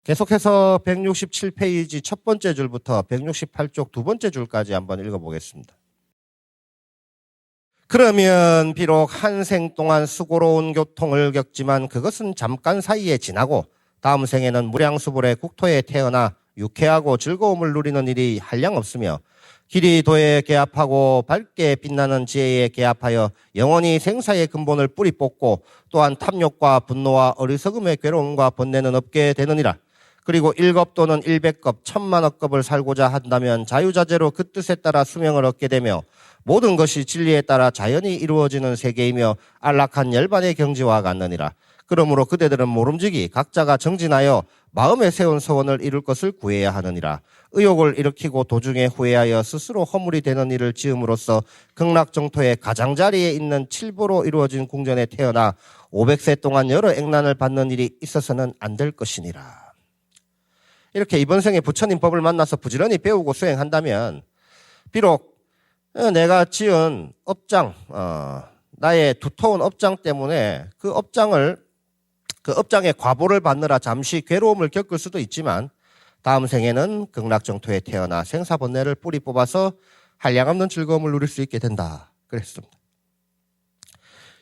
계속해서 167페이지 첫 번째 줄부터 168쪽 두 번째 줄까지 한번 읽어보겠습니다. 그러면 비록 한 생 동안 수고로운 교통을 겪지만 그것은 잠깐 사이에 지나고 다음 생에는 무량수불의 국토에 태어나 유쾌하고 즐거움을 누리는 일이 한량없으며 길이 도에 개합하고 밝게 빛나는 지혜에 개합하여 영원히 생사의 근본을 뿌리 뽑고 또한 탐욕과 분노와 어리석음의 괴로움과 번뇌는 없게 되느니라. 그리고 1급 또는 100급, 1000만억급을 살고자 한다면 자유자재로 그 뜻에 따라 수명을 얻게 되며 모든 것이 진리에 따라 자연히 이루어지는 세계이며 안락한 열반의 경지와 같느니라. 그러므로 그대들은 모름지기 각자가 정진하여 마음에 세운 소원을 이룰 것을 구해야 하느니라. 의욕을 일으키고 도중에 후회하여 스스로 허물이 되는 일을 지음으로써 극락정토의 가장자리에 있는 칠보로 이루어진 궁전에 태어나 500세 동안 여러 액난을 받는 일이 있어서는 안 될 것이니라. 이렇게 이번 생에 부처님 법을 만나서 부지런히 배우고 수행한다면 비록 내가 지은 업장, 나의 두터운 업장 때문에 그 업장의 과보를 받느라 잠시 괴로움을 겪을 수도 있지만 다음 생에는 극락정토에 태어나 생사번뇌를 뿌리 뽑아서 한량없는 즐거움을 누릴 수 있게 된다. 그랬습니다.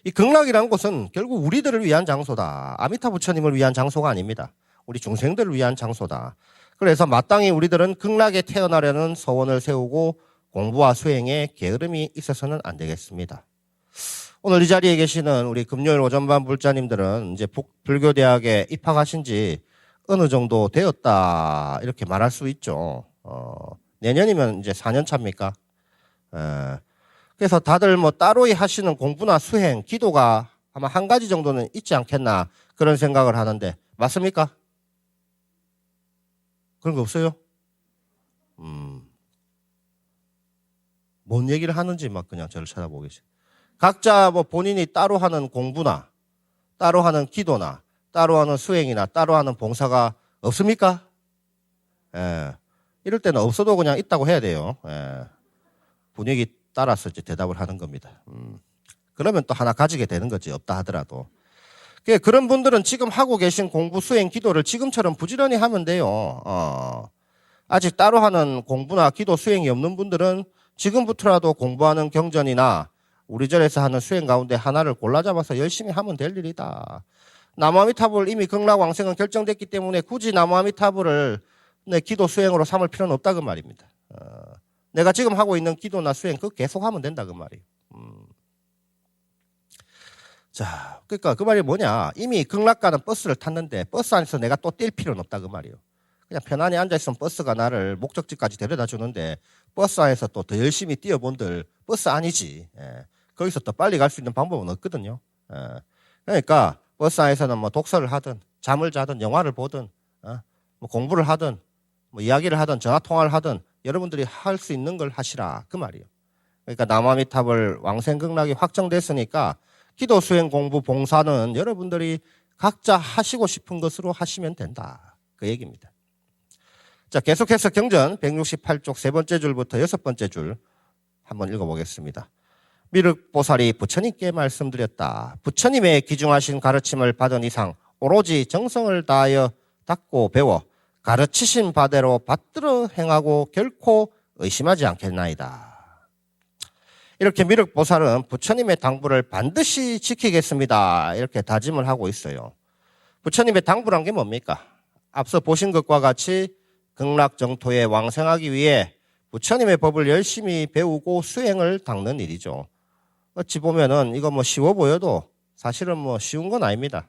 이 극락이라는 곳은 결국 우리들을 위한 장소다. 아미타 부처님을 위한 장소가 아닙니다. 우리 중생들을 위한 장소다. 그래서 마땅히 우리들은 극락에 태어나려는 소원을 세우고 공부와 수행에 게으름이 있어서는 안 되겠습니다. 오늘 이 자리에 계시는 우리 금요일 오전반 불자님들은 이제 불교대학에 입학하신 지 어느 정도 되었다 이렇게 말할 수 있죠. 내년이면 이제 4년 차입니까? 그래서 다들 뭐 따로 하시는 공부나 수행, 기도가 아마 한 가지 정도는 있지 않겠나 그런 생각을 하는데 맞습니까? 그런 거 없어요? 뭔 얘기를 하는지 막 그냥 저를 쳐다보고 계세요. 각자 뭐 본인이 따로 하는 공부나 따로 하는 기도나 따로 하는 수행이나 따로 하는 봉사가 없습니까? 이럴 때는 없어도 그냥 있다고 해야 돼요. 분위기 따라서 이제 대답을 하는 겁니다. 그러면 또 하나 가지게 되는 거지, 없다 하더라도. 그런 분들은 지금 하고 계신 공부, 수행, 기도를 지금처럼 부지런히 하면 돼요. 아직 따로 하는 공부나 기도, 수행이 없는 분들은 지금부터라도 공부하는 경전이나 우리 절에서 하는 수행 가운데 하나를 골라 잡아서 열심히 하면 될 일이다. 나무아미타불 이미 극락왕생은 결정됐기 때문에 굳이 나무아미타불을 내 기도, 수행으로 삼을 필요는 없다 그 말입니다. 내가 지금 하고 있는 기도나 수행 그거 계속하면 된다 그 말이에요. 자, 그러니까 그 말이 뭐냐? 이미 극락 가는 버스를 탔는데 버스 안에서 내가 또 뛸 필요는 없다 그 말이에요. 그냥 편안히 앉아있으면 버스가 나를 목적지까지 데려다 주는데 버스 안에서 또 더 열심히 뛰어본들 버스 아니지. 거기서 더 빨리 갈 수 있는 방법은 없거든요. 그러니까 버스 안에서는 뭐 독서를 하든 잠을 자든 영화를 보든 뭐 공부를 하든 뭐 이야기를 하든 전화 통화를 하든 여러분들이 할 수 있는 걸 하시라 그 말이에요. 그러니까 나무아미타불 왕생극락이 확정됐으니까 기도, 수행, 공부, 봉사는 여러분들이 각자 하시고 싶은 것으로 하시면 된다. 그 얘기입니다. 자, 계속해서 경전 168쪽 세 번째 줄부터 여섯 번째 줄 한번 읽어보겠습니다. 미륵보살이 부처님께 말씀드렸다. 부처님의 기중하신 가르침을 받은 이상 오로지 정성을 다하여 닦고 배워 가르치신 바대로 받들어 행하고 결코 의심하지 않겠나이다. 이렇게 미륵보살은 부처님의 당부를 반드시 지키겠습니다. 이렇게 다짐을 하고 있어요. 부처님의 당부란 게 뭡니까? 앞서 보신 것과 같이 극락정토에 왕생하기 위해 부처님의 법을 열심히 배우고 수행을 닦는 일이죠. 어찌 보면은 이거 뭐 쉬워 보여도 사실은 뭐 쉬운 건 아닙니다.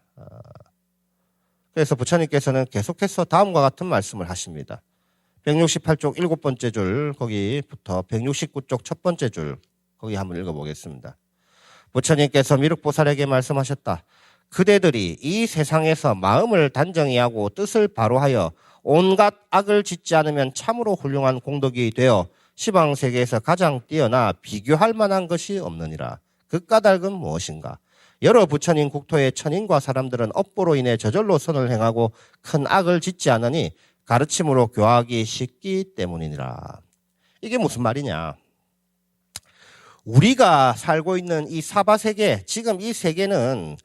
그래서 부처님께서는 계속해서 다음과 같은 말씀을 하십니다. 168쪽 일곱 번째 줄 거기부터 169쪽 첫 번째 줄 거기 한번 읽어보겠습니다. 부처님께서 미륵보살에게 말씀하셨다. 그대들이 이 세상에서 마음을 단정히 하고 뜻을 바로하여 온갖 악을 짓지 않으면 참으로 훌륭한 공덕이 되어 시방세계에서 가장 뛰어나 비교할 만한 것이 없느니라. 그 까닭은 무엇인가? 여러 부처님 국토의 천인과 사람들은 업보로 인해 저절로 선을 행하고 큰 악을 짓지 않으니 가르침으로 교하기 쉽기 때문이니라. 이게 무슨 말이냐? 우리가 살고 있는 이 사바세계, 지금 이 세계는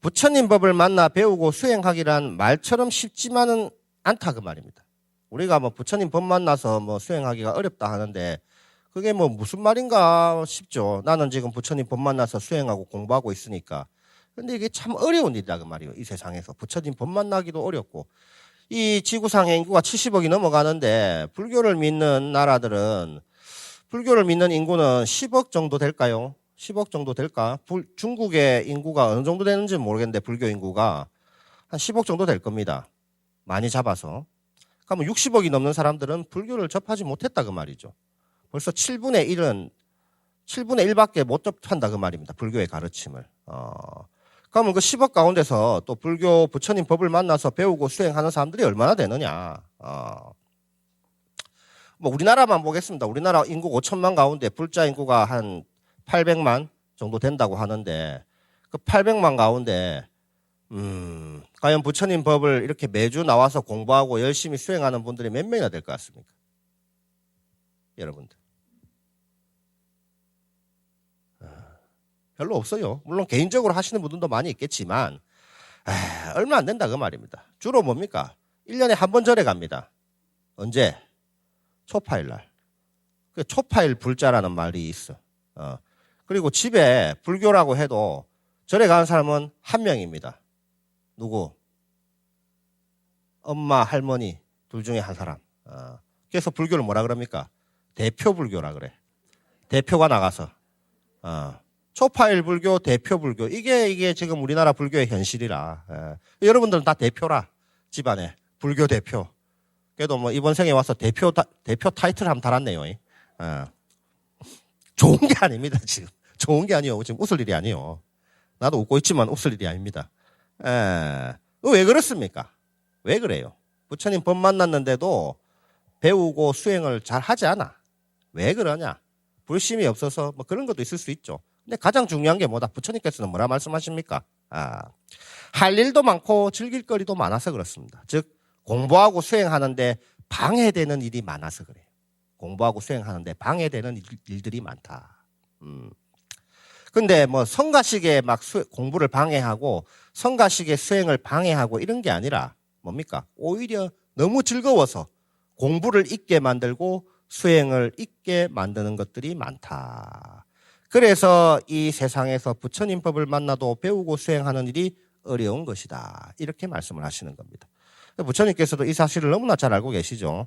부처님 법을 만나 배우고 수행하기란 말처럼 쉽지만은 않다 그 말입니다. 우리가 뭐 부처님 법 만나서 뭐 수행하기가 어렵다 하는데 그게 뭐 무슨 말인가 싶죠. 나는 지금 부처님 법 만나서 수행하고 공부하고 있으니까. 근데 이게 참 어려운 일이다 그 말이에요. 이 세상에서 부처님 법 만나기도 어렵고 이 지구상의 인구가 70억이 넘어가는데 불교를 믿는 나라들은 불교를 믿는 인구는 10억 정도 될까요? 10억 정도 될까? 중국의 인구가 어느 정도 되는지 모르겠는데 불교 인구가 한 10억 정도 될 겁니다. 많이 잡아서. 그러면 60억이 넘는 사람들은 불교를 접하지 못했다 그 말이죠. 벌써 7분의 1밖에 못 접한다 그 말입니다. 불교의 가르침을. 그러면 그 10억 가운데서 또 불교 부처님 법을 만나서 배우고 수행하는 사람들이 얼마나 되느냐. 뭐 우리나라만 보겠습니다. 우리나라 인구 5천만 가운데 불자 인구가 한 800만 정도 된다고 하는데 그 800만 가운데 과연 부처님 법을 이렇게 매주 나와서 공부하고 열심히 수행하는 분들이 몇 명이나 될 것 같습니까? 여러분들. 별로 없어요. 물론 개인적으로 하시는 분들도 많이 있겠지만 얼마 안 된다 그 말입니다. 주로 뭡니까? 1년에 한 번 절에 갑니다. 언제? 초파일 날. 그 초파일 불자라는 말이 있어. 그리고 집에 불교라고 해도 절에 가는 사람은 한 명입니다. 누구? 엄마, 할머니 둘 중에 한 사람. 그래서 불교를 뭐라 그럽니까? 대표 불교라 그래. 대표가 나가서. 초파일 불교, 대표 불교. 이게 지금 우리나라 불교의 현실이라. 여러분들은 다 대표라. 집안에. 불교 대표. 그래도 뭐 이번 생에 와서 대표 타이틀 한번 달았네요. 좋은 게 아닙니다, 지금. 좋은 게 아니요. 지금 웃을 일이 아니요. 나도 웃고 있지만 웃을 일이 아닙니다. 왜 그렇습니까? 왜 그래요? 부처님 법 만났는데도 배우고 수행을 잘 하지 않아. 왜 그러냐? 불심이 없어서 뭐 그런 것도 있을 수 있죠. 근데 가장 중요한 게 뭐다? 부처님께서는 뭐라 말씀하십니까? 할 일도 많고 즐길 거리도 많아서 그렇습니다. 즉 공부하고 수행하는데 방해되는 일이 많아서 그래요. 공부하고 수행하는데 방해되는 일들이 많다. 근데 뭐 성가시게 막 공부를 방해하고 성가시게 수행을 방해하고 이런 게 아니라 뭡니까? 오히려 너무 즐거워서 공부를 잊게 만들고 수행을 잊게 만드는 것들이 많다. 그래서 이 세상에서 부처님 법을 만나도 배우고 수행하는 일이 어려운 것이다. 이렇게 말씀을 하시는 겁니다. 부처님께서도 이 사실을 너무나 잘 알고 계시죠.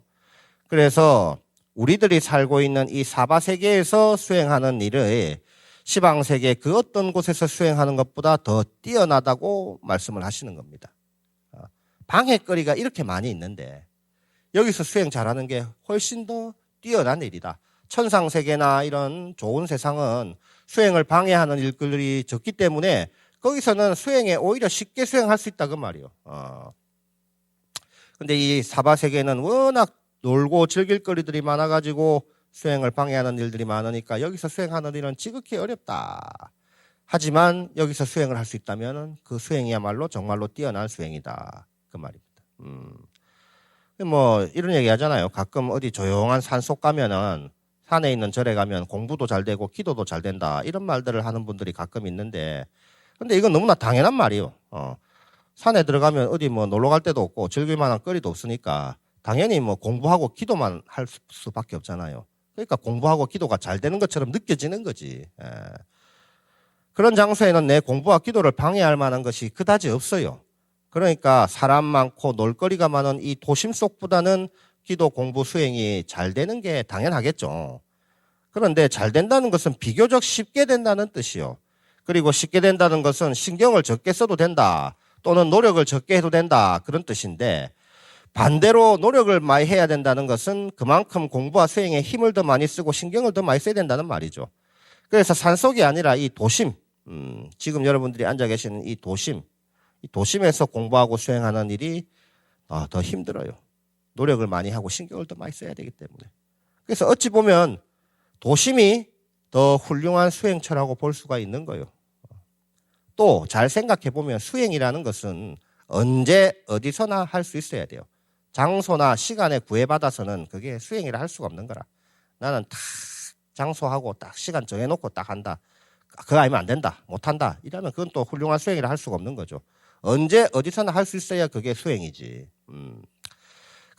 그래서 우리들이 살고 있는 이 사바세계에서 수행하는 일을 시방세계 그 어떤 곳에서 수행하는 것보다 더 뛰어나다고 말씀을 하시는 겁니다. 방해거리가 이렇게 많이 있는데 여기서 수행 잘하는 게 훨씬 더 뛰어난 일이다. 천상세계나 이런 좋은 세상은 수행을 방해하는 일들이 적기 때문에 거기서는 수행에 오히려 쉽게 수행할 수 있다 그 말이에요. 근데 이 사바세계는 워낙 놀고 즐길 거리들이 많아가지고 수행을 방해하는 일들이 많으니까 여기서 수행하는 일은 지극히 어렵다. 하지만 여기서 수행을 할 수 있다면 그 수행이야말로 정말로 뛰어난 수행이다. 그 말입니다. 뭐 이런 얘기 하잖아요. 가끔 어디 조용한 산속 가면은 산에 있는 절에 가면 공부도 잘 되고 기도도 잘 된다. 이런 말들을 하는 분들이 가끔 있는데 근데 이건 너무나 당연한 말이에요. 산에 들어가면 어디 뭐 놀러 갈 데도 없고 즐길 만한 거리도 없으니까 당연히 뭐 공부하고 기도만 할 수밖에 없잖아요. 그러니까 공부하고 기도가 잘 되는 것처럼 느껴지는 거지. 그런 장소에는 내 공부와 기도를 방해할 만한 것이 그다지 없어요. 그러니까 사람 많고 놀거리가 많은 이 도심 속보다는 기도, 공부, 수행이 잘 되는 게 당연하겠죠. 그런데 잘 된다는 것은 비교적 쉽게 된다는 뜻이요. 그리고 쉽게 된다는 것은 신경을 적게 써도 된다. 또는 노력을 적게 해도 된다. 그런 뜻인데 반대로 노력을 많이 해야 된다는 것은 그만큼 공부와 수행에 힘을 더 많이 쓰고 신경을 더 많이 써야 된다는 말이죠. 그래서 산속이 아니라 이 도심, 지금 여러분들이 앉아 계시는 이 도심에서 공부하고 수행하는 일이 더 힘들어요. 노력을 많이 하고 신경을 더 많이 써야 되기 때문에. 그래서 어찌 보면 도심이 더 훌륭한 수행처라고 볼 수가 있는 거예요. 또 잘 생각해 보면 수행이라는 것은 언제 어디서나 할 수 있어야 돼요. 장소나 시간에 구애받아서는 그게 수행이라 할 수가 없는 거라. 나는 딱 장소하고 딱 시간 정해놓고 딱 한다. 그거 아니면 안 된다. 못한다. 이러면 그건 또 훌륭한 수행이라 할 수가 없는 거죠. 언제 어디서나 할 수 있어야 그게 수행이지.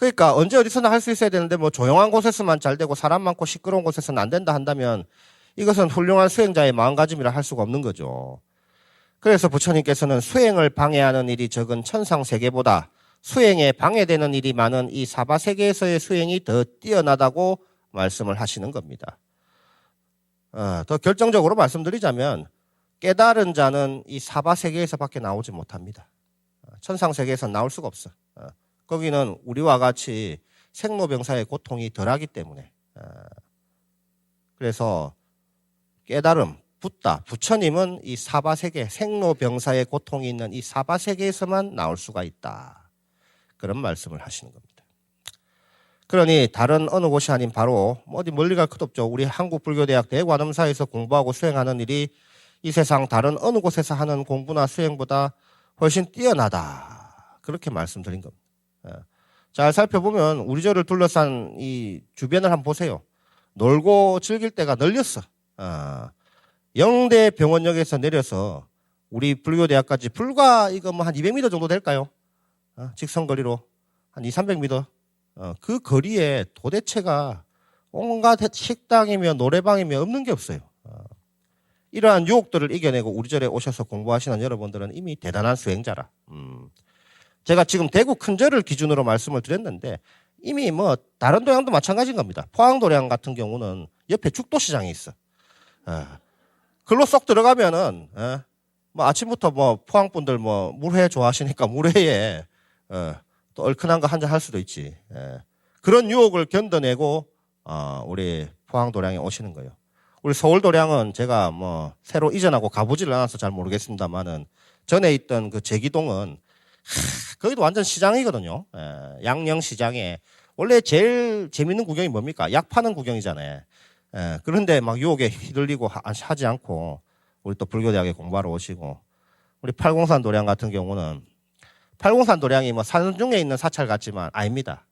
그러니까 언제 어디서나 할 수 있어야 되는데 뭐 조용한 곳에서만 잘 되고 사람 많고 시끄러운 곳에서는 안 된다 한다면 이것은 훌륭한 수행자의 마음가짐이라 할 수가 없는 거죠. 그래서 부처님께서는 수행을 방해하는 일이 적은 천상세계보다 수행에 방해되는 일이 많은 이 사바세계에서의 수행이 더 뛰어나다고 말씀을 하시는 겁니다. 더 결정적으로 말씀드리자면 깨달은 자는 이 사바세계에서밖에 나오지 못합니다. 천상세계에서는 나올 수가 없어. 거기는 우리와 같이 생로병사의 고통이 덜하기 때문에. 그래서 깨달음, 붓다, 부처님은 이 사바세계, 생로병사의 고통이 있는 이 사바세계에서만 나올 수가 있다. 그런 말씀을 하시는 겁니다. 그러니 다른 어느 곳이 아닌 바로 어디 멀리 갈 것도 없죠. 우리 한국불교대학 대관음사에서 공부하고 수행하는 일이 이 세상 다른 어느 곳에서 하는 공부나 수행보다 훨씬 뛰어나다. 그렇게 말씀드린 겁니다. 잘 살펴보면 우리 절을 둘러싼 이 주변을 한번 보세요. 놀고 즐길 때가 널렸어. 영대 병원역에서 내려서 우리 불교대학까지 불과 이거 뭐 한 200m 정도 될까요? 직선거리로 한 200~300m. 그 거리에 도대체가 온갖 식당이며 노래방이며 없는 게 없어요. 이러한 유혹들을 이겨내고 우리 절에 오셔서 공부하시는 여러분들은 이미 대단한 수행자라. 제가 지금 대구 큰절을 기준으로 말씀을 드렸는데 이미 뭐 다른 도량도 마찬가지인 겁니다. 포항도량 같은 경우는 옆에 죽도시장이 있어. 글로 쏙 들어가면은 뭐 아침부터 뭐 포항분들 뭐 물회 좋아하시니까 물회에 또 얼큰한 거 한잔 할 수도 있지. 그런 유혹을 견뎌내고 우리 포항도량에 오시는 거예요. 우리 서울도량은 제가 뭐 새로 이전하고 가보지를 않아서 잘 모르겠습니다만은 전에 있던 그 제기동은 거기도 완전 시장이거든요. 양령시장에 원래 제일 재밌는 구경이 뭡니까? 약 파는 구경이잖아요. 그런데 막 유혹에 휘둘리고 하지 않고 우리 또 불교대학에 공부하러 오시고 우리 팔공산 도량 같은 경우는 팔공산 도량이 뭐 산중에 있는 사찰 같지만 아닙니다.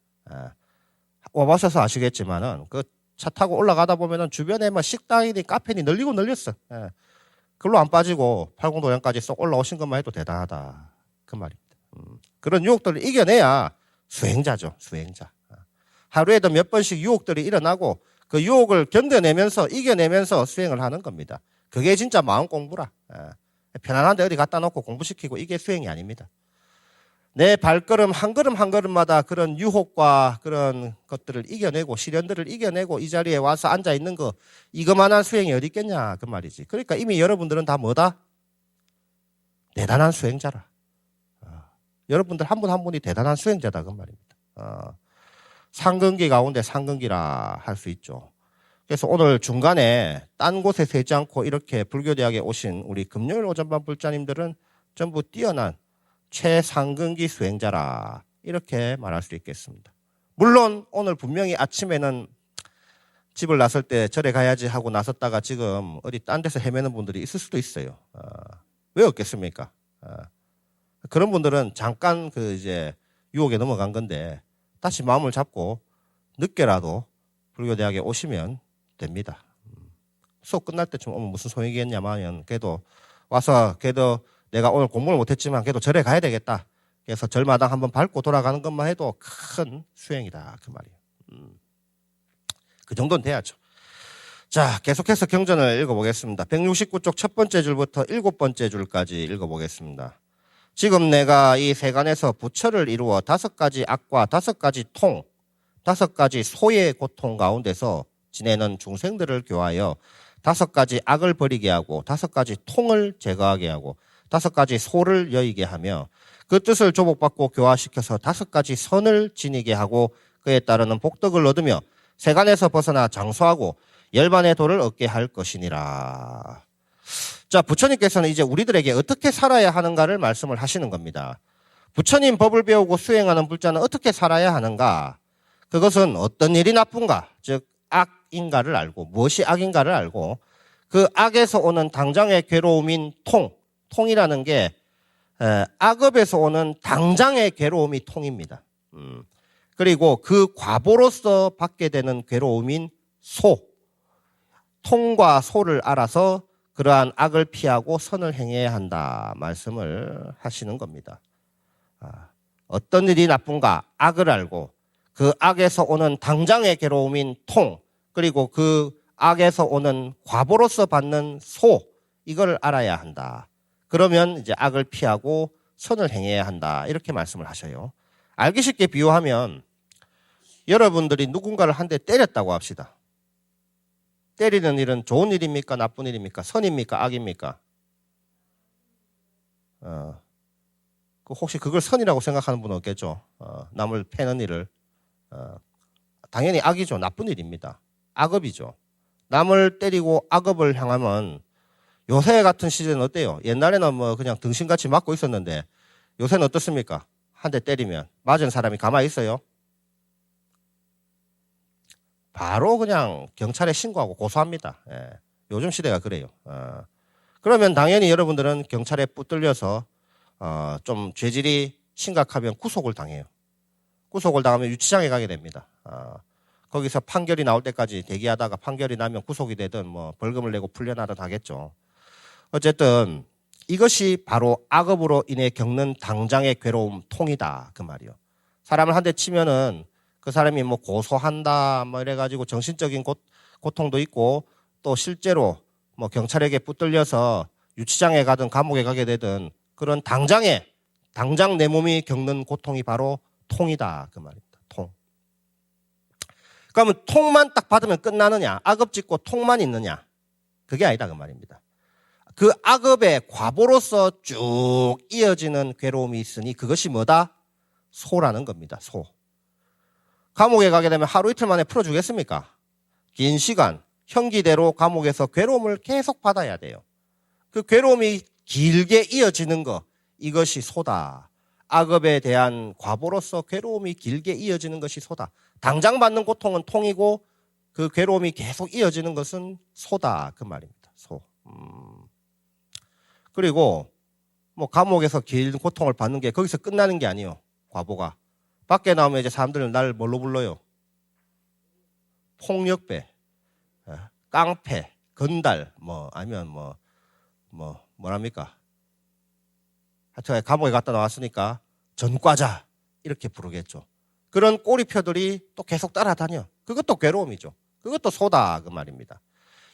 와보셔서 아시겠지만은 그 차 타고 올라가다 보면은 주변에 뭐 식당이니 카페니 널리고 널렸어. 그걸로 안 빠지고 팔공도량까지 쏙 올라오신 것만 해도 대단하다. 그 말입니다. 그런 유혹들을 이겨내야 수행자죠. 수행자. 하루에도 몇 번씩 유혹들이 일어나고 그 유혹을 견뎌내면서 이겨내면서 수행을 하는 겁니다. 그게 진짜 마음 공부라. 편안한데 어디 갖다 놓고 공부시키고 이게 수행이 아닙니다. 내 발걸음 한 걸음 한 걸음마다 그런 유혹과 그런 것들을 이겨내고 시련들을 이겨내고 이 자리에 와서 앉아 있는 거 이거만한 수행이 어디 있겠냐 그 말이지. 그러니까 이미 여러분들은 다 뭐다? 대단한 수행자라. 여러분들 한 분 한 분이 대단한 수행자다 그 말입니다. 상근기 가운데 상근기라 할 수 있죠. 그래서 오늘 중간에 딴 곳에 세지 않고 이렇게 불교대학에 오신 우리 금요일 오전반 불자님들은 전부 뛰어난 최상근기 수행자라 이렇게 말할 수 있겠습니다. 물론 오늘 분명히 아침에는 집을 나설 때 절에 가야지 하고 나섰다가 지금 어디 딴 데서 헤매는 분들이 있을 수도 있어요. 왜 없겠습니까? 그런 분들은 잠깐 그 이제 유혹에 넘어간 건데 다시 마음을 잡고 늦게라도 불교대학에 오시면 됩니다. 수업 끝날 때쯤 오면 무슨 소용이겠냐면 그래도 와서 그래도 내가 오늘 공부를 못했지만 그래도 절에 가야 되겠다. 그래서 절마당 한번 밟고 돌아가는 것만 해도 큰 수행이다 그 말이에요. 그 정도는 돼야죠. 자, 계속해서 경전을 읽어보겠습니다. 169쪽 첫 번째 줄부터 7번째 줄까지 읽어보겠습니다. 지금 내가 이 세간에서 부처를 이루어 5가지 악과 5가지 통, 5가지 소의 고통 가운데서 지내는 중생들을 교하여 5가지 악을 버리게 하고 5가지 통을 제거하게 하고 5가지 소를 여의게 하며 그 뜻을 조복받고 교화시켜서 5가지 선을 지니게 하고 그에 따르는 복덕을 얻으며 세간에서 벗어나 장수하고 열반의 도를 얻게 할 것이니라. 자, 부처님께서는 이제 우리들에게 어떻게 살아야 하는가를 말씀을 하시는 겁니다. 부처님 법을 배우고 수행하는 불자는 어떻게 살아야 하는가? 그것은 어떤 일이 나쁜가? 즉 악인가를 알고 무엇이 악인가를 알고 그 악에서 오는 당장의 괴로움인 통이라는 게 악업에서 오는 당장의 괴로움이 통입니다. 그리고 그 과보로서 받게 되는 괴로움인 통과 소를 알아서 그러한 악을 피하고 선을 행해야 한다 말씀을 하시는 겁니다. 어떤 일이 나쁜가? 악을 알고 그 악에서 오는 당장의 괴로움인 통, 그리고 그 악에서 오는 과보로서 받는 소, 이걸 알아야 한다. 그러면 이제 악을 피하고 선을 행해야 한다. 이렇게 말씀을 하셔요. 알기 쉽게 비유하면 여러분들이 누군가를 한 대 때렸다고 합시다. 때리는 일은 좋은 일입니까? 나쁜 일입니까? 선입니까? 악입니까? 혹시 그걸 선이라고 생각하는 분은 없겠죠? 남을 패는 일을. 당연히 악이죠. 나쁜 일입니다. 악업이죠. 남을 때리고 악업을 향하면 요새 같은 시대는 어때요? 옛날에는 뭐 그냥 등신같이 맞고 있었는데 요새는 어떻습니까? 한 대 때리면 맞은 사람이 가만히 있어요? 바로 그냥 경찰에 신고하고 고소합니다. 예. 요즘 시대가 그래요. 그러면 당연히 여러분들은 경찰에 붙들려서 좀 죄질이 심각하면 구속을 당해요. 구속을 당하면 유치장에 가게 됩니다. 거기서 판결이 나올 때까지 대기하다가 판결이 나면 구속이 되든 뭐 벌금을 내고 풀려나든 하겠죠. 어쨌든 이것이 바로 악업으로 인해 겪는 당장의 괴로움, 통이다 그 말이요. 사람을 한 대 치면은 그 사람이 뭐 고소한다 뭐 이래가지고 정신적인 고통도 있고 또 실제로 뭐 경찰에게 붙들려서 유치장에 가든 감옥에 가게 되든 그런 당장 내 몸이 겪는 고통이 바로 통이다 그 말입니다. 통. 그러면 통만 딱 받으면 끝나느냐? 악업 짓고 통만 있느냐? 그게 아니다 그 말입니다. 그 악업의 과보로서 쭉 이어지는 괴로움이 있으니 그것이 뭐다? 소라는 겁니다. 소. 감옥에 가게 되면 하루 이틀 만에 풀어주겠습니까? 긴 시간 형기대로 감옥에서 괴로움을 계속 받아야 돼요. 그 괴로움이 길게 이어지는 거, 이것이 소다. 악업에 대한 과보로서 괴로움이 길게 이어지는 것이 소다. 당장 받는 고통은 통이고 그 괴로움이 계속 이어지는 것은 소다 그 말입니다. 소. 그리고 뭐 감옥에서 긴 고통을 받는 게 거기서 끝나는 게 아니에요. 과보가. 밖에 나오면 이제 사람들은 날 뭘로 불러요? 폭력배, 깡패, 건달, 뭐 아니면 뭐랍니까? 하여튼 감옥에 갔다 나왔으니까 전과자 이렇게 부르겠죠. 그런 꼬리표들이 또 계속 따라다녀. 그것도 괴로움이죠. 그것도 소다 그 말입니다.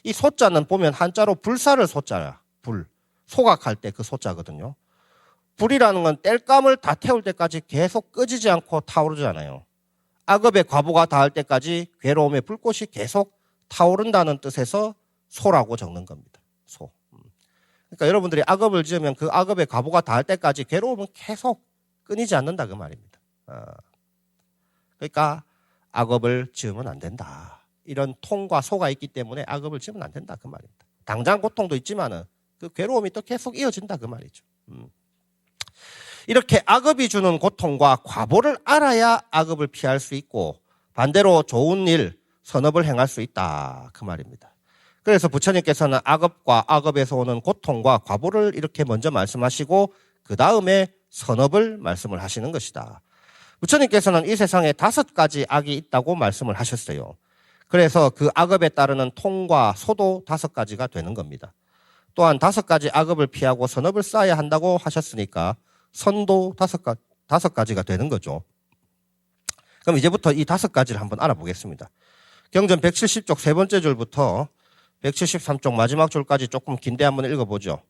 이 소자는 보면 한자로 불사를 소자야. 불. 소각할 때 그 소자거든요. 불이라는 건 땔감을 다 태울 때까지 계속 끄지지 않고 타오르잖아요. 악업의 과보가 닿을 때까지 괴로움의 불꽃이 계속 타오른다는 뜻에서 소라고 적는 겁니다. 소. 그러니까 여러분들이 악업을 지으면 그 악업의 과보가 닿을 때까지 괴로움은 계속 끊이지 않는다 그 말입니다. 그러니까 악업을 지으면 안 된다. 이런 통과 소가 있기 때문에 악업을 지으면 안 된다 그 말입니다. 당장 고통도 있지만은 그 괴로움이 또 계속 이어진다 그 말이죠. 이렇게 악업이 주는 고통과 과보를 알아야 악업을 피할 수 있고 반대로 좋은 일, 선업을 행할 수 있다 그 말입니다. 그래서 부처님께서는 악업과 악업에서 오는 고통과 과보를 이렇게 먼저 말씀하시고 그 다음에 선업을 말씀을 하시는 것이다. 부처님께서는 이 세상에 5가지 악이 있다고 말씀을 하셨어요. 그래서 그 악업에 따르는 통과 소도 5가지가 되는 겁니다. 또한 5가지 악업을 피하고 선업을 쌓아야 한다고 하셨으니까 선도 5가지가 되는 거죠. 그럼 이제부터 이 5가지를 한번 알아보겠습니다. 경전 170쪽 3번째 줄부터 173쪽 마지막 줄까지 조금 긴데 한번 읽어보죠.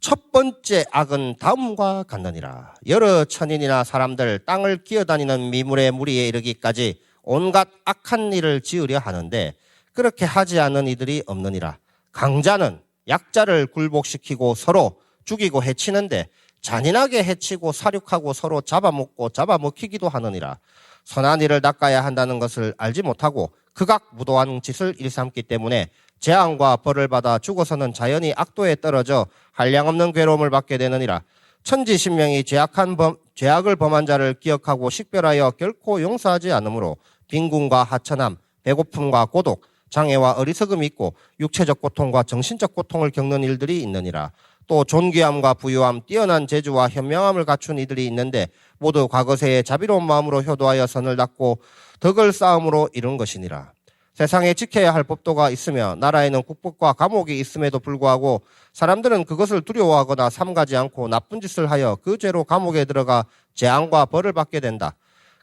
첫 번째 악은 다음과 같느니라. 여러 천인이나 사람들 땅을 기어다니는 미물의 무리에 이르기까지 온갖 악한 일을 지으려 하는데 그렇게 하지 않는 이들이 없느니라. 강자는 약자를 굴복시키고 서로 죽이고 해치는데 잔인하게 해치고 사륙하고 서로 잡아먹고 잡아먹히기도 하느니라. 선한 일을 닦아야 한다는 것을 알지 못하고 극악무도한 짓을 일삼기 때문에 재앙과 벌을 받아 죽어서는 자연히 악도에 떨어져 한량없는 괴로움을 받게 되느니라. 천지신명이 죄악을 범한 자를 기억하고 식별하여 결코 용서하지 않으므로 빈궁과 하천함, 배고픔과 고독, 장애와 어리석음이 있고 육체적 고통과 정신적 고통을 겪는 일들이 있느니라. 또 존귀함과 부유함, 뛰어난 재주와 현명함을 갖춘 이들이 있는데 모두 과거세에 자비로운 마음으로 효도하여 선을 닦고 덕을 쌓음으로 이룬 것이니라. 세상에 지켜야 할 법도가 있으며 나라에는 국법과 감옥이 있음에도 불구하고 사람들은 그것을 두려워하거나 삼가지 않고 나쁜 짓을 하여 그 죄로 감옥에 들어가 재앙과 벌을 받게 된다.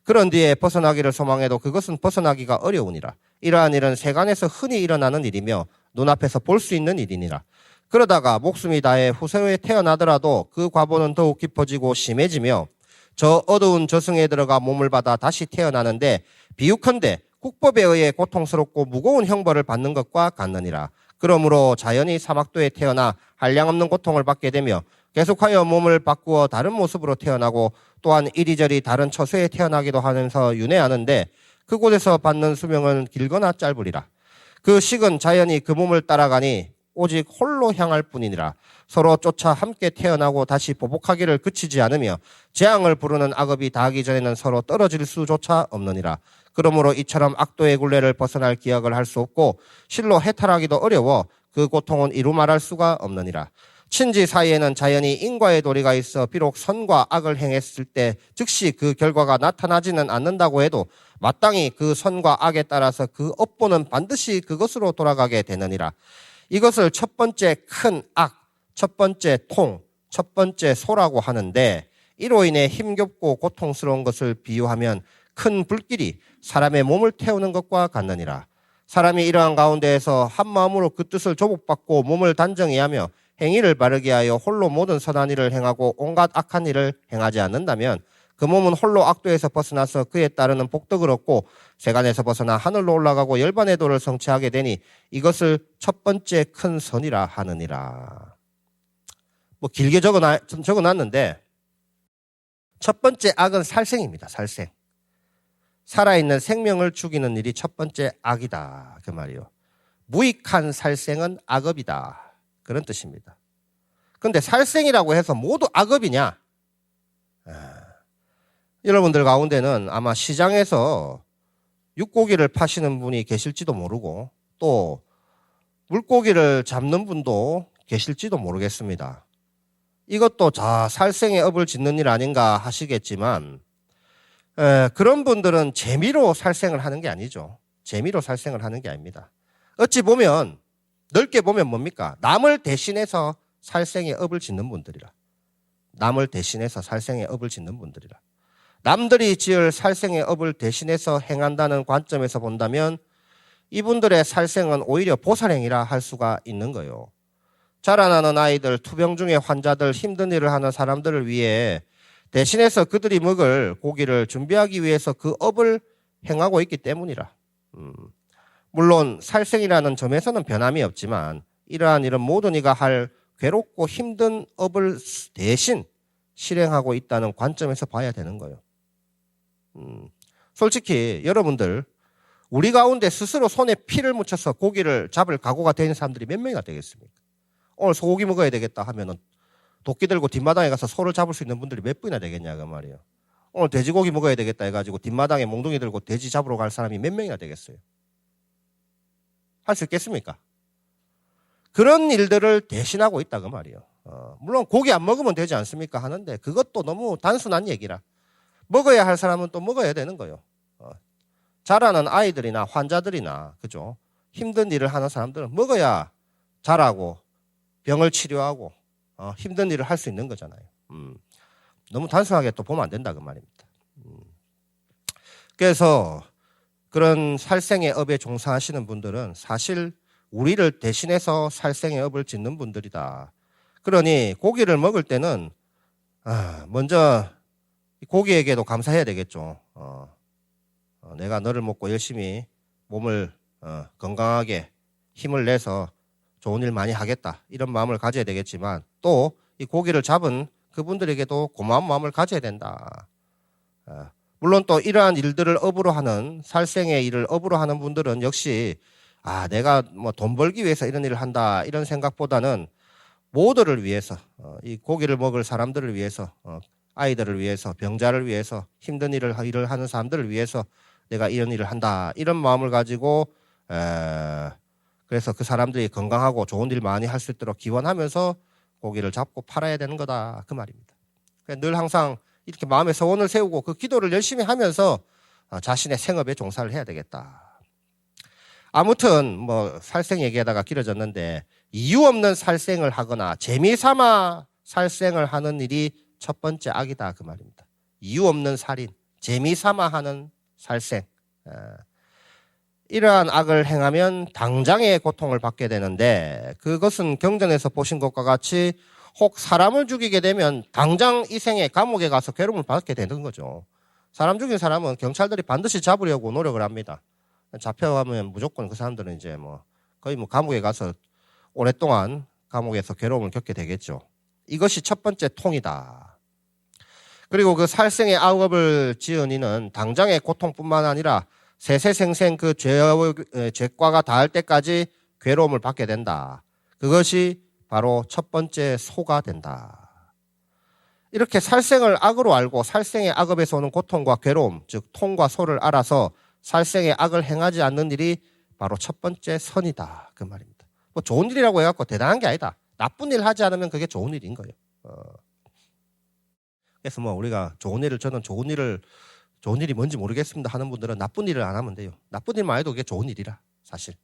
그런 뒤에 벗어나기를 소망해도 그것은 벗어나기가 어려우니라. 이러한 일은 세간에서 흔히 일어나는 일이며 눈앞에서 볼 수 있는 일이니라. 그러다가 목숨이 다해 후세에 태어나더라도 그 과보는 더욱 깊어지고 심해지며 저 어두운 저승에 들어가 몸을 받아 다시 태어나는데 비유컨대 국법에 의해 고통스럽고 무거운 형벌을 받는 것과 같느니라. 그러므로 자연히 사막도에 태어나 한량없는 고통을 받게 되며 계속하여 몸을 바꾸어 다른 모습으로 태어나고 또한 이리저리 다른 처소에 태어나기도 하면서 윤회하는데 그곳에서 받는 수명은 길거나 짧으리라. 그 식은 자연히 그 몸을 따라가니 오직 홀로 향할 뿐이니라. 서로 쫓아 함께 태어나고 다시 보복하기를 그치지 않으며 재앙을 부르는 악업이 닿기 전에는 서로 떨어질 수조차 없느니라. 그러므로 이처럼 악도의 굴레를 벗어날 기약을 할 수 없고 실로 해탈하기도 어려워 그 고통은 이루 말할 수가 없느니라. 친지 사이에는 자연히 인과의 도리가 있어 비록 선과 악을 행했을 때 즉시 그 결과가 나타나지는 않는다고 해도 마땅히 그 선과 악에 따라서 그 업보는 반드시 그것으로 돌아가게 되느니라. 이것을 첫 번째 큰 악, 첫 번째 통, 첫 번째 소라고 하는데 이로 인해 힘겹고 고통스러운 것을 비유하면 큰 불길이 사람의 몸을 태우는 것과 같느니라. 사람이 이러한 가운데에서 한 마음으로 그 뜻을 조복받고 몸을 단정히 하며 행위를 바르게 하여 홀로 모든 선한 일을 행하고 온갖 악한 일을 행하지 않는다면 그 몸은 홀로 악도에서 벗어나서 그에 따르는 복덕을 얻고 세간에서 벗어나 하늘로 올라가고 열반의 도를 성취하게 되니 이것을 첫 번째 큰 선이라 하느니라. 뭐 길게 적어놨는데 첫 번째 악은 살생입니다. 살생. 살아있는 생명을 죽이는 일이 첫 번째 악이다. 그 말이요. 무익한 살생은 악업이다. 그런 뜻입니다. 그런데 살생이라고 해서 모두 악업이냐? 여러분들 가운데는 아마 시장에서 육고기를 파시는 분이 계실지도 모르고 또 물고기를 잡는 분도 계실지도 모르겠습니다. 이것도 살생의 업을 짓는 일 아닌가 하시겠지만 그런 분들은 재미로 살생을 하는 게 아니죠. 재미로 살생을 하는 게 아닙니다. 어찌 보면 넓게 보면 뭡니까? 남을 대신해서 살생의 업을 짓는 분들이라. 남을 대신해서 살생의 업을 짓는 분들이라. 남들이 지을 살생의 업을 대신해서 행한다는 관점에서 본다면 이분들의 살생은 오히려 보살행이라 할 수가 있는 거예요. 자라나는 아이들, 투병 중의 환자들, 힘든 일을 하는 사람들을 위해 대신해서 그들이 먹을 고기를 준비하기 위해서 그 업을 행하고 있기 때문이라. 물론 살생이라는 점에서는 변함이 없지만 이러한 일은 모든 이가 할 괴롭고 힘든 업을 대신 실행하고 있다는 관점에서 봐야 되는 거예요. 솔직히 여러분들 우리 가운데 스스로 손에 피를 묻혀서 고기를 잡을 각오가 되는 사람들이 몇 명이나 되겠습니까? 오늘 소고기 먹어야 되겠다 하면은 도끼 들고 뒷마당에 가서 소를 잡을 수 있는 분들이 몇 분이나 되겠냐 그 말이에요. 오늘 돼지고기 먹어야 되겠다 해가지고 뒷마당에 몽둥이 들고 돼지 잡으러 갈 사람이 몇 명이나 되겠어요? 할 수 있겠습니까? 그런 일들을 대신하고 있다 그 말이에요. 물론 고기 안 먹으면 되지 않습니까 하는데 그것도 너무 단순한 얘기라. 먹어야 할 사람은 또 먹어야 되는 거예요. 자라는 아이들이나 환자들이나 그죠? 힘든 일을 하는 사람들은 먹어야 자라고 병을 치료하고 힘든 일을 할 수 있는 거잖아요. 너무 단순하게 또 보면 안 된다 그 말입니다. 그래서 그런 살생의 업에 종사하시는 분들은 사실 우리를 대신해서 살생의 업을 짓는 분들이다. 그러니 고기를 먹을 때는 먼저 고기에게도 감사해야 되겠죠. 내가 너를 먹고 열심히 몸을 건강하게 힘을 내서 좋은 일 많이 하겠다. 이런 마음을 가져야 되겠지만 또 이 고기를 잡은 그분들에게도 고마운 마음을 가져야 된다. 물론 또 이러한 일들을 업으로 하는 살생의 일을 업으로 하는 분들은 역시 내가 뭐 돈 벌기 위해서 이런 일을 한다 이런 생각보다는 모두를 위해서 이 고기를 먹을 사람들을 위해서 아이들을 위해서 병자를 위해서 힘든 일을 하는 사람들을 위해서 내가 이런 일을 한다 이런 마음을 가지고 그래서 그 사람들이 건강하고 좋은 일 많이 할 수 있도록 기원하면서 고기를 잡고 팔아야 되는 거다 그 말입니다. 늘 항상 이렇게 마음에 소원을 세우고 그 기도를 열심히 하면서 자신의 생업에 종사를 해야 되겠다. 아무튼 뭐 살생 얘기하다가 길어졌는데 이유 없는 살생을 하거나 재미삼아 살생을 하는 일이 첫 번째 악이다 그 말입니다. 이유 없는 살인, 재미삼아 하는 살생. 이러한 악을 행하면 당장의 고통을 받게 되는데 그것은 경전에서 보신 것과 같이 혹 사람을 죽이게 되면 당장 이 생에 감옥에 가서 괴로움을 받게 되는 거죠. 사람 죽인 사람은 경찰들이 반드시 잡으려고 노력을 합니다. 잡혀가면 무조건 그 사람들은 이제 거의 감옥에 가서 오랫동안 감옥에서 괴로움을 겪게 되겠죠. 이것이 첫 번째 통이다. 그리고 그 살생의 악업을 지은 이는 당장의 고통뿐만 아니라 세세생생 그 죄과가 닿을 때까지 괴로움을 받게 된다. 그것이 바로 첫 번째 소가 된다. 이렇게 살생을 악으로 알고 살생의 악업에서 오는 고통과 괴로움, 즉 통과 소를 알아서 살생의 악을 행하지 않는 일이 바로 첫 번째 선이다. 그 말입니다. 좋은 일이라고 해갖고 대단한 게 아니다. 나쁜 일 하지 않으면 그게 좋은 일인 거예요. 그래서 우리가 저는 좋은 일이 뭔지 모르겠습니다 하는 분들은 나쁜 일을 안 하면 돼요. 나쁜 일만 해도 그게 좋은 일이라, 사실.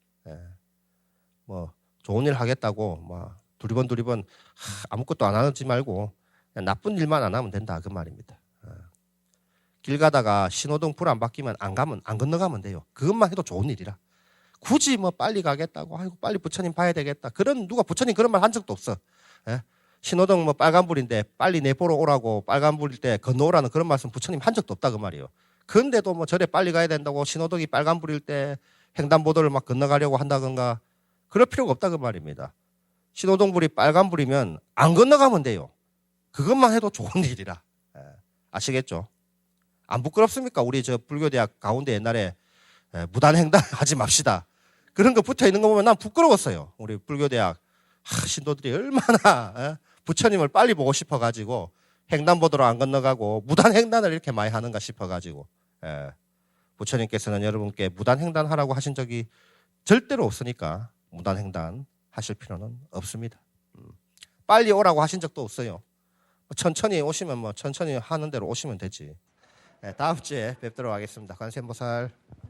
좋은 일 하겠다고, 두리번 아무것도 안 하지 말고, 그냥 나쁜 일만 안 하면 된다. 그 말입니다. 길 가다가 신호등 불 안 바뀌면 안 건너가면 돼요. 그것만 해도 좋은 일이라. 굳이 빨리 가겠다고, 아이고, 빨리 부처님 봐야 되겠다. 누가 부처님 그런 말 한 적도 없어. 신호등 빨간불인데 빨리 내 보러 오라고 빨간불일 때 건너오라는 그런 말씀 부처님 한 적도 없다 그 말이에요. 그런데도 절에 빨리 가야 된다고 신호등이 빨간불일 때 횡단보도를 막 건너가려고 한다던가 그럴 필요가 없다 그 말입니다. 신호등불이 빨간불이면 안 건너가면 돼요. 그것만 해도 좋은 일이라. 아시겠죠? 안 부끄럽습니까? 우리 불교대학 가운데 옛날에 무단횡단 하지 맙시다. 그런 거 붙어 있는 거 보면 난 부끄러웠어요. 우리 불교대학 신도들이 얼마나 부처님을 빨리 보고 싶어가지고 횡단보도로 안 건너가고 무단횡단을 이렇게 많이 하는가 싶어가지고 부처님께서는 여러분께 무단횡단하라고 하신 적이 절대로 없으니까 무단횡단 하실 필요는 없습니다. 빨리 오라고 하신 적도 없어요. 천천히 오시면 천천히 하는 대로 오시면 되지. 다음 주에 뵙도록 하겠습니다. 관세음보살.